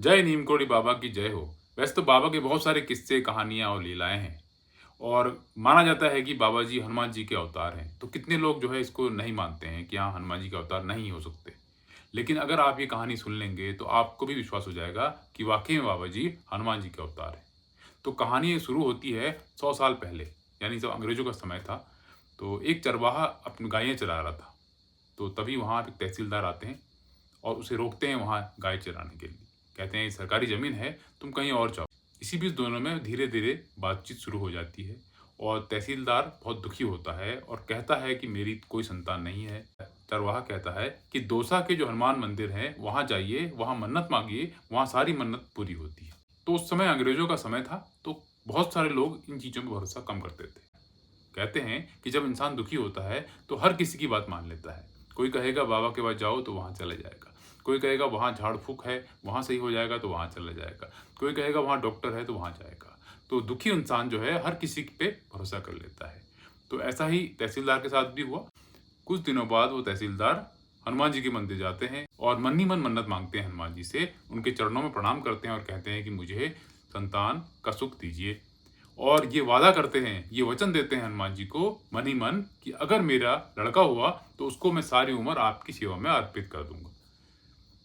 जय नीम करोड़ी बाबा की जय हो। वैसे तो बाबा के बहुत सारे किस्से, कहानियाँ और लीलाएँ हैं और माना जाता है कि बाबा जी हनुमान जी के अवतार हैं। तो कितने लोग जो है इसको नहीं मानते हैं कि हाँ, हनुमान जी के अवतार नहीं हो सकते। लेकिन अगर आप ये कहानी सुन लेंगे तो आपको भी विश्वास हो जाएगा कि वाक़ई में बाबा जी हनुमान जी के अवतार हैं। तो कहानी ये शुरू होती है 100 साल पहले, यानी जब अंग्रेज़ों का समय था। तो एक चरवाहा अपनी गायें चरा रहा था। तो तभी वहाँ एक तहसीलदार आते हैं और उसे रोकते हैं वहाँ गाय चराने के लिए। कहते हैं ये सरकारी ज़मीन है, तुम कहीं और जाओ। इसी बीच दोनों में धीरे-धीरे बातचीत शुरू हो जाती है और तहसीलदार बहुत दुखी होता है और कहता है कि मेरी कोई संतान नहीं है। चरवाहा कहता है कि दौसा के जो हनुमान मंदिर है वहाँ जाइए, वहाँ मन्नत माँगिए, वहाँ सारी मन्नत पूरी होती है। तो उस समय अंग्रेज़ों का समय था, तो बहुत सारे लोग इन चीज़ों पे भरोसा कम करते थे। कहते हैं कि जब इंसान दुखी होता है तो हर किसी की बात मान लेता है। कोई कहेगा बाबा के पास जाओ तो वहाँ चला जाएगा। कोई कहेगा वहाँ झाड़-फूँक है, वहाँ सही हो जाएगा तो वहाँ चला जाएगा। कोई कहेगा वहाँ डॉक्टर है तो वहाँ जाएगा। तो दुखी इंसान जो है हर किसी पे भरोसा कर लेता है। तो ऐसा ही तहसीलदार के साथ भी हुआ। कुछ दिनों बाद वो तहसीलदार हनुमान जी के मंदिर जाते हैं और मन ही मन मन्नत माँगते हैं हनुमान जी से। उनके चरणों में प्रणाम करते हैं और कहते हैं कि मुझे संतान का सुख दीजिए। और ये वादा करते हैं, ये वचन देते हैं हनुमान जी को मन ही मन कि अगर मेरा लड़का हुआ तो उसको मैं सारी उम्र आपकी सेवा में अर्पित कर दूँगा।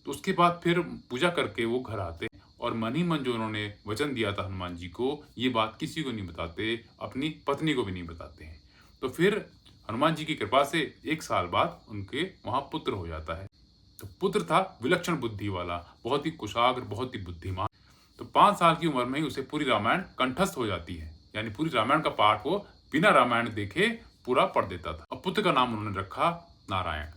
तो उसके बाद फिर पूजा करके वो घर आते हैं और मन ही मन जो उन्होंने वचन दिया था हनुमान जी को, ये बात किसी को नहीं बताते, अपनी पत्नी को भी नहीं बताते हैं। तो फिर हनुमान जी की कृपा से 1 साल बाद उनके वहाँ पुत्र हो जाता है। तो पुत्र था विलक्षण बुद्धि वाला, बहुत ही कुशाग्र, बहुत ही बुद्धिमान। तो 5 साल की उम्र में ही उसे पूरी रामायण कंठस्थ हो जाती है। यानी पूरी रामायण का पाठ वो बिना रामायण देखे पूरा पढ़ देता था। और पुत्र का नाम उन्होंने रखा नारायण।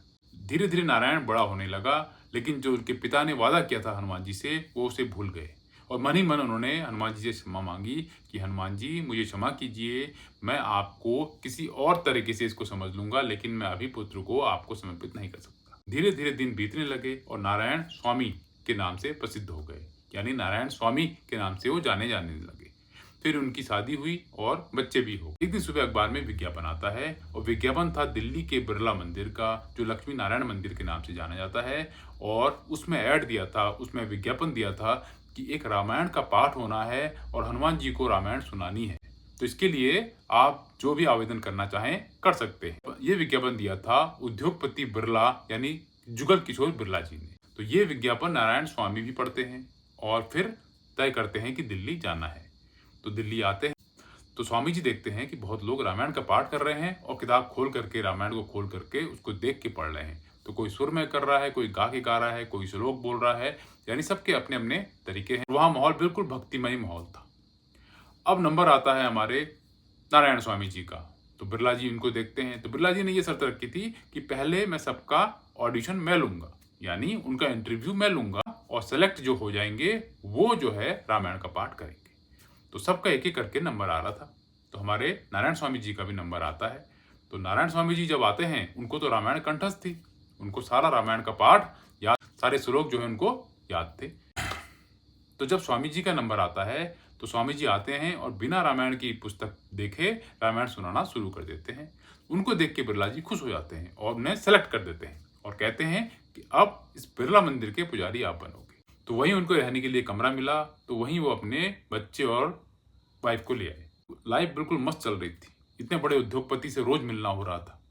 धीरे-धीरे नारायण बड़ा होने लगा, लेकिन जो उनके पिता ने वादा किया था हनुमान जी से, वो उसे भूल गए। और मन ही मन उन्होंने हनुमान जी से क्षमा माँगी कि हनुमान जी मुझे क्षमा कीजिए, मैं आपको किसी और तरीके से इसको समझ लूँगा, लेकिन मैं अभी पुत्र को आपको समर्पित नहीं कर सकता। धीरे-धीरे दिन बीतने लगे और नारायण स्वामी के नाम से प्रसिद्ध हो गए। यानी नारायण स्वामी के नाम से वो जाने जाने लगे। फिर उनकी शादी हुई और बच्चे भी हो। एक दिन सुबह अखबार में विज्ञापन आता है और विज्ञापन था दिल्ली के बिरला मंदिर का, जो लक्ष्मी नारायण मंदिर के नाम से जाना जाता है। और उसमें ऐड दिया था, उसमें विज्ञापन दिया था कि एक रामायण का पाठ होना है और हनुमान जी को रामायण सुनानी है। तो इसके लिए आप जो भी आवेदन करना चाहें कर सकते हैं। ये विज्ञापन दिया था उद्योगपति बिरला यानी जुगल किशोर बिरला जी ने। तो ये विज्ञापन नारायण स्वामी भी पढ़ते हैं और फिर तय करते हैं कि दिल्ली जाना है। तो दिल्ली आते हैं तो स्वामी जी देखते हैं कि बहुत लोग रामायण का पाठ कर रहे हैं और किताब खोल करके रामायण को खोल करके उसको देख के पढ़ रहे हैं। तो कोई सुर में कर रहा है, कोई गा के गा रहा है, कोई श्लोक बोल रहा है, यानी सबके अपने अपने तरीके हैं। वहाँ माहौल बिल्कुल भक्तिमय माहौल था। अब नंबर आता है हमारे नारायण स्वामी जी का। तो बिरला जी इनको देखते हैं। तो बिरला जी ने ये शर्त रखी थी कि पहले मैं सबका ऑडिशन मैं लूंगा, यानी उनका इंटरव्यू मैं लूंगा और सेलेक्ट जो हो जाएंगे वो जो है रामायण का पाठ करेंगे। तो सबका एक एक करके नंबर आ रहा था। तो हमारे नारायण स्वामी जी का भी नंबर आता है। तो नारायण स्वामी जी जब आते हैं, उनको तो रामायण कंठस्थ थी, उनको सारा रामायण का पाठ याद, सारे श्लोक जो है उनको याद थे। तो जब स्वामी जी का नंबर आता है तो स्वामी जी आते हैं और बिना रामायण की पुस्तक देखे रामायण सुनाना शुरू कर देते हैं। उनको देख के बिरला जी खुश हो जाते हैं और उन्हें सेलेक्ट कर देते हैं और कहते हैं कि अब इस बिरला मंदिर के पुजारी आप बनोगे। तो वहीं उनको रहने के लिए कमरा मिला, तो वहीं वो अपने बच्चे और वाइफ को ले आए। लाइफ बिल्कुल मस्त चल रही थी। इतने बड़े उद्योगपति से रोज मिलना हो रहा था।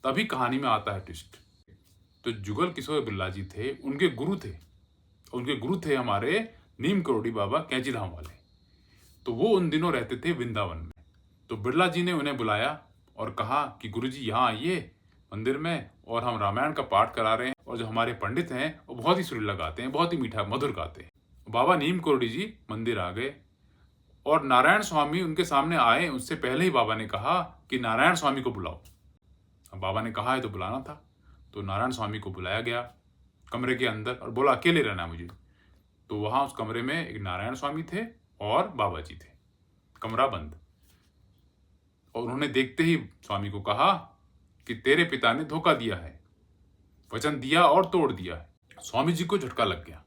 तभी कहानी में आता है ट्विस्ट। तो जुगल किशोर बिरला जी थे, उनके गुरु थे। उनके गुरु थे हमारे नीम करोड़ी बाबा कैंचीधाम वाले। तो वो उन दिनों रहते थे वृंदावन में। तो बिरला जी ने उन्हें बुलाया और कहा कि गुरुजी यहाँ आइए मंदिर में, और हम रामायण का पाठ करा रहे हैं और जो हमारे पंडित हैं वो बहुत ही सुरीला गाते हैं, बहुत ही मीठा मधुर गाते हैं। बाबा नीम करोड़ी जी मंदिर आ गए और नारायण स्वामी उनके सामने आए। उससे पहले ही बाबा ने कहा कि नारायण स्वामी को बुलाओ। अब बाबा ने कहा है तो बुलाना था। तो नारायण स्वामी को बुलाया गया कमरे के अंदर और बोला अकेले रहना है मुझे। तो वहाँ उस कमरे में एक नारायण स्वामी थे और बाबा जी थे, कमरा बंद। और उन्होंने देखते ही स्वामी को कहा कि तेरे पिता ने धोखा दिया है, वचन दिया और तोड़ दिया है। स्वामी जी को झटका लग गया।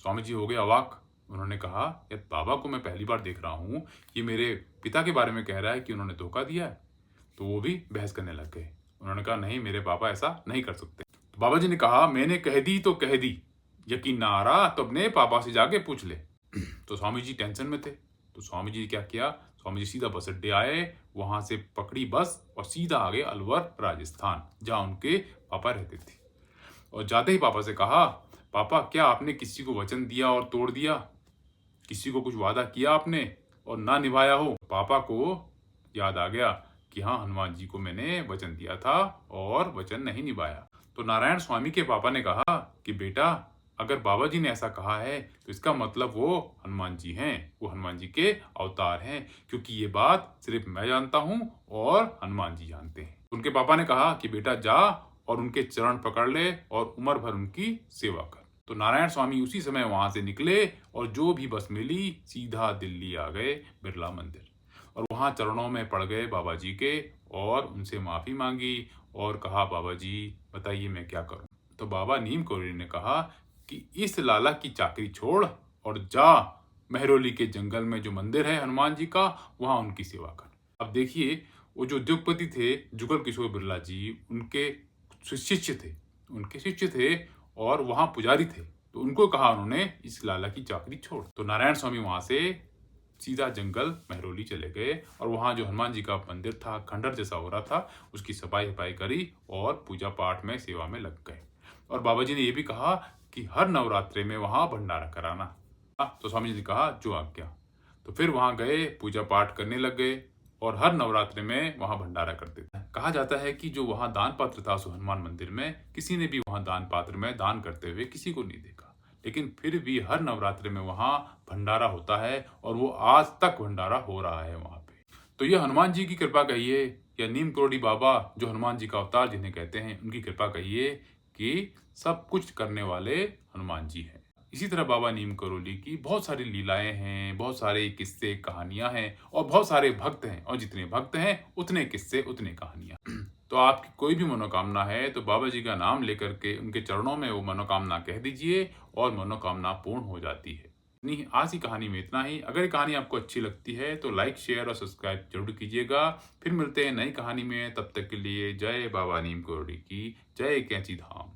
स्वामी जी हो गए अवाक। उन्होंने कहा यार, बाबा को मैं पहली बार देख रहा हूँ, ये मेरे पिता के बारे में कह रहा है कि उन्होंने धोखा दिया है। तो वो भी बहस करने लग गए। उन्होंने कहा नहीं, मेरे पापा ऐसा नहीं कर सकते। तो बाबा जी ने कहा मैंने कह दी तो कह दी, यकीन ना आ रहा तो अपने पापा से जाके पूछ ले। तो स्वामी जी टेंशन में थे। तो स्वामी जी ने क्या किया, स्वामी जी सीधा बस अड्डे आए, वहां से पकड़ी बस और सीधा आ गए अलवर राजस्थान, जहाँ उनके पापा रहते थे। और जाते ही पापा से कहा, पापा क्या आपने किसी को वचन दिया और तोड़ दिया? किसी को कुछ वादा किया आपने और ना निभाया हो? पापा को याद आ गया कि हाँ, हनुमान जी को मैंने वचन दिया था और वचन नहीं निभाया। तो नारायण स्वामी के पापा ने कहा कि बेटा, अगर बाबा जी ने ऐसा कहा है तो इसका मतलब वो हनुमान जी हैं, वो हनुमान जी के अवतार हैं, क्योंकि ये बात सिर्फ मैं जानता हूँ और हनुमान जी जानते हैं। उनके पापा ने कहा कि बेटा जा और उनके चरण पकड़ ले और उम्र भर उनकी सेवा कर। तो नारायण स्वामी उसी समय वहां से निकले और जो भी बस मिली सीधा दिल्ली आ गए बिरला मंदिर, और वहां चरणों में पड़ गए बाबा जी के और उनसे माफी मांगी और कहा, बाबा जी बताइए मैं क्या करूं? तो बाबा नीम करोली ने कहा कि इस लाला की चाकरी छोड़ और जा महरौली के जंगल में जो मंदिर है हनुमान जी का, वहां उनकी सेवा कर। अब देखिए, वो जो उद्योगपति थे जुगल किशोर बिरला जी, उनके शिष्य थे और वहां पुजारी थे। तो उनको कहा उन्होंने, इस लाला की चाकरी छोड़। तो नारायण स्वामी वहां से सीधा जंगल महरौली चले गए और वहां जो हनुमान जी का मंदिर था, खंडर जैसा हो रहा था, उसकी सफाई करी और पूजा पाठ में सेवा में लग गए। और बाबा जी ने यह भी कहा कि हर नवरात्रे में वहां भंडारा कराना। तो स्वामी जी ने कहा, जो आज्ञा। तो फिर वहां गए, पूजा पाठ करने लग गए और हर नवरात्रि में वहां भंडारा करते थे। कहा जाता है कि जो वहां दान पात्र था सो हनुमान मंदिर में, किसी ने भी वहां दान पात्र में दान करते हुए किसी को नहीं देखा, लेकिन फिर भी हर नवरात्रि में वहां भंडारा होता है और वो आज तक भंडारा हो रहा है वहां पे। तो यह हनुमान जी की कृपा कहिए या नीम करोड़ी बाबा जो हनुमान जी का अवतार जिन्हें कहते हैं, उनकी कृपा कहिए कि सब कुछ करने वाले हनुमान जी हैं। इसी तरह बाबा नीम करोली की बहुत सारी लीलाएं हैं, बहुत सारे किस्से कहानियां हैं और बहुत सारे भक्त हैं, और जितने भक्त हैं उतने किस्से उतने कहानियां। तो आपकी कोई भी मनोकामना है तो बाबा जी का नाम लेकर के उनके चरणों में वो मनोकामना कह दीजिए और मनोकामना पूर्ण हो जाती है। नहीं, आज की कहानी में इतना ही। अगर ये कहानी आपको अच्छी लगती है तो लाइक, शेयर और सब्सक्राइब जरूर कीजिएगा। फिर मिलते हैं नई कहानी में, तब तक के लिए जय बाबा नीम करोली की जय, कैंची धाम।